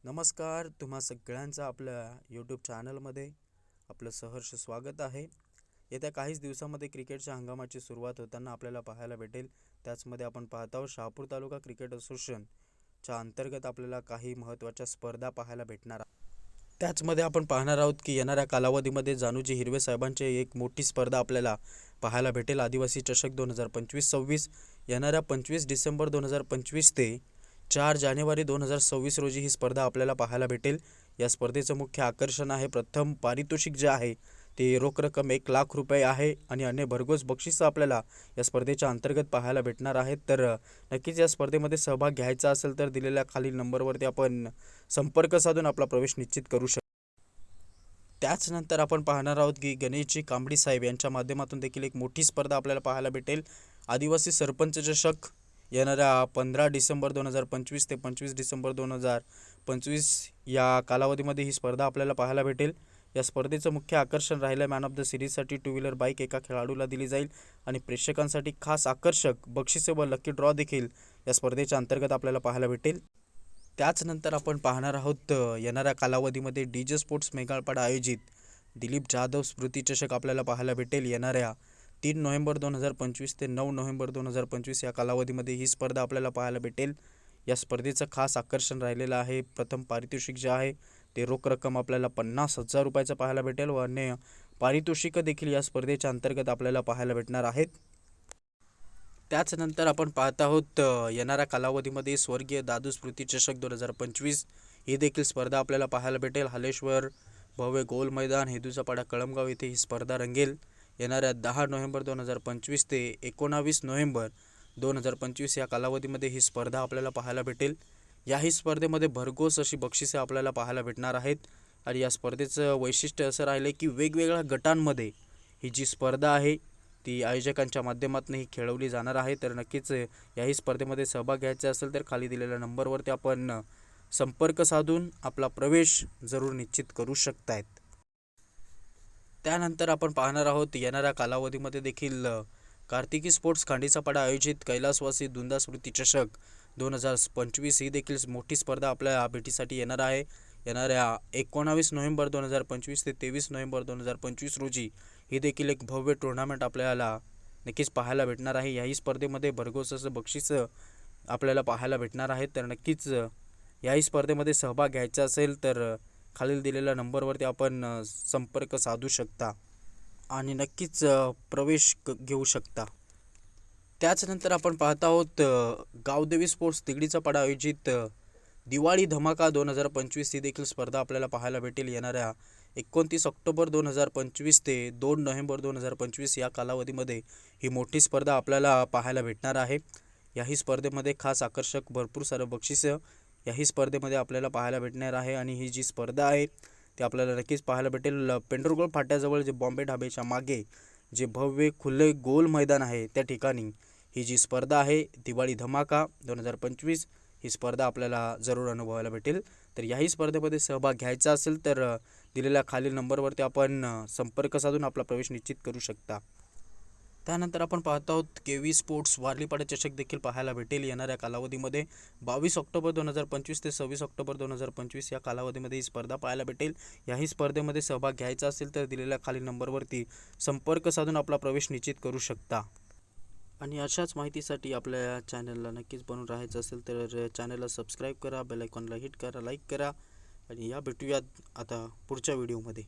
नमस्कार, तुम्हा सगळ्यांचं आपल्या यूट्यूब चॅनलमध्ये आपलं सहर्ष स्वागत आहे. येत्या काहीच दिवसामध्ये क्रिकेटच्या हंगामाची सुरुवात होताना आपल्याला पाहायला भेटेल. त्याचमध्ये आपण पाहत आहोत शहापूर तालुका क्रिकेट असोसिएशनच्या अंतर्गत आपल्याला काही महत्त्वाच्या स्पर्धा पाहायला भेटणार. त्याचमध्ये आपण पाहणार आहोत की येणाऱ्या कालावधीमध्ये जानूजी हिरवे साहेबांची एक मोठी स्पर्धा आपल्याला पाहायला भेटेल. आदिवासी चषक 2025-26 येणाऱ्या 25 डिसेंबर 2025 ते 4 जानेवारी 2026 रोजी ही स्पर्धा आपल्याला पाहायला भेटेल. या स्पर्धेचं मुख्य आकर्षण आहे, प्रथम पारितोषिक जे आहे ते रोख रक्कम 1,00,000 रुपये आहे आणि अन्य भरघोस बक्षिसं आपल्याला या स्पर्धेच्या अंतर्गत पाहायला भेटणार आहेत. तर नक्कीच या स्पर्धेमध्ये सहभाग घ्यायचा असेल तर दिलेल्या खालील नंबरवरती आपण संपर्क साधून आपला प्रवेश निश्चित करू शकतो. त्याचनंतर आपण पाहणार आहोत की गणेशजी कांबडी साहेब यांच्या माध्यमातून देखील एक मोठी स्पर्धा आपल्याला पाहायला भेटेल. आदिवासी सरपंच चषक येणाऱ्या 15 डिसेंबर 2025 ते 25 डिसेंबर 2025 या कालावधीमध्ये ही स्पर्धा आपल्याला पाहायला भेटेल. या स्पर्धेचं मुख्य आकर्षण राहिलं मॅन ऑफ द सिरीजसाठी 2 व्हीलर बाईक एका खेळाडूला दिली जाईल आणि प्रेक्षकांसाठी खास आकर्षक बक्षिसे व लकी ड्रॉ देखील या स्पर्धेच्या अंतर्गत आपल्याला पाहायला भेटेल. त्याचनंतर आपण पाहणार आहोत येणाऱ्या कालावधीमध्ये डीजे स्पोर्ट्स मेघाळपाडा आयोजित दिलीप जाधव स्मृती चषक आपल्याला पाहायला भेटेल. येणाऱ्या 3 नोव्हेंबर 2025 ते 9 नोव्हेंबर 2025 या कालावधीमध्ये ही स्पर्धा आपल्याला पाहायला भेटेल. या स्पर्धेचं खास आकर्षण राहिलेलं आहे, प्रथम पारितोषिक जे आहे ते रोख रक्कम आपल्याला 50,000 रुपयाचं पाहायला भेटेल व अन्य पारितोषिकं देखील या स्पर्धेच्या अंतर्गत आपल्याला पाहायला भेटणार आहेत. त्याचनंतर आपण पाहत आहोत येणाऱ्या कालावधीमध्ये स्वर्गीय दादू स्मृती चषक 2025 ही देखील स्पर्धा आपल्याला पाहायला भेटेल. हालेश्वर भव्य गोल मैदान हेदूचापाडा कळमगाव येथे ही स्पर्धा रंगेल. येणाऱ्या 10 नोव्हेंबर 2025 ते 19 नोव्हेंबर 2025 या कालावधीमध्ये ही स्पर्धा आपल्याला पाहायला भेटेल. याही स्पर्धेमध्ये भरघोस अशी बक्षिसे आपल्याला पाहायला भेटणार आहेत आणि या स्पर्धेचं वैशिष्ट्य असं राहिलं की वेगवेगळ्या गटांमध्ये ही जी स्पर्धा आहे ती आयोजकांच्या माध्यमातून ही खेळवली जाणार आहे. तर नक्कीच याही स्पर्धेमध्ये सहभाग घ्यायचा असेल तर खाली दिलेल्या नंबरवरती आपण संपर्क साधून आपला प्रवेश जरूर निश्चित करू शकतायत. त्यानंतर आपण पाहणार आहोत येणाऱ्या कालावधीमध्ये देखील कार्तिकी स्पोर्ट्स खांडीचापाडा आयोजित कैलासवासी दुंदा स्मृती चषक 2025 ही देखील मोठी स्पर्धा आपल्या भेटीसाठी येणार आहे. येणाऱ्या 19 नोव्हेंबर 2025 ते 23 नोव्हेंबर 2025 रोजी ही देखील एक भव्य टुर्नामेंट आपल्याला नक्कीच पाहायला भेटणार आहे. याही स्पर्धेमध्ये भरघोस असं बक्षीसं आपल्याला पाहायला भेटणार आहेत. तर नक्कीच याही स्पर्धेमध्ये सहभाग घ्यायचा असेल तर खालील दिलेल्या नंबरवरती आपण संपर्क साधू शकता आणि नक्कीच प्रवेश घेऊ शकता. त्याचनंतर आपण पाहत आहोत गावदेवी स्पोर्ट्स तिगडीचापाडा आयोजित दिवाळी धमाका 2025 ही देखील स्पर्धा आपल्याला पाहायला भेटेल. येणाऱ्या 29 ऑक्टोबर 2025 ते 2 नोव्हेंबर 2025 या कालावधीमध्ये ही मोठी स्पर्धा आपल्याला पाहायला भेटणार आहे. याही स्पर्धेमध्ये खास आकर्षक भरपूर सारं बक्षिसं याही स्पर्धेमध्ये आपल्याला पाहायला भेटणार आहे आणि ही जी स्पर्धा आहे ती आपल्याला नक्कीच पाहायला भेटेल. पेंडुरगोळ फाट्याजवळ जे बॉम्बे ढाबेच्या मागे जे भव्य खुले गोल मैदान आहे त्या ठिकाणी ही जी स्पर्धा आहे दिवाळी धमाका 2025 ही स्पर्धा आपल्याला जरूर अनुभवायला भेटेल. तर याही स्पर्धेमध्ये सहभाग घ्यायचा असेल तर दिलेल्या खालील नंबरवरती आपण संपर्क साधून आपला प्रवेश निश्चित करू शकता. त्यानंतर आपण पाहत आहोत केवी स्पोर्ट्स वारलीपाडा चषक देखील पाहायला भेटेल. येणाऱ्या कालावधीमध्ये 22 ऑक्टोबर 2025 ते 26 ऑक्टोबर 2025 या कालावधीमध्ये ही स्पर्धा पाहायला भेटेल. याही स्पर्धेमध्ये सहभाग घ्यायचा असेल तर दिलेल्या खालील नंबरवरती संपर्क साधून आपला प्रवेश निश्चित करू शकता. आणि अशाच माहितीसाठी आपल्या चॅनलला नक्कीच बनून राहायचं असेल तर चॅनलला सबस्क्राईब करा, बेल आयकॉनला हिट करा, लाईक करा आणि या भेटूयात आता पुढच्या व्हिडिओमध्ये.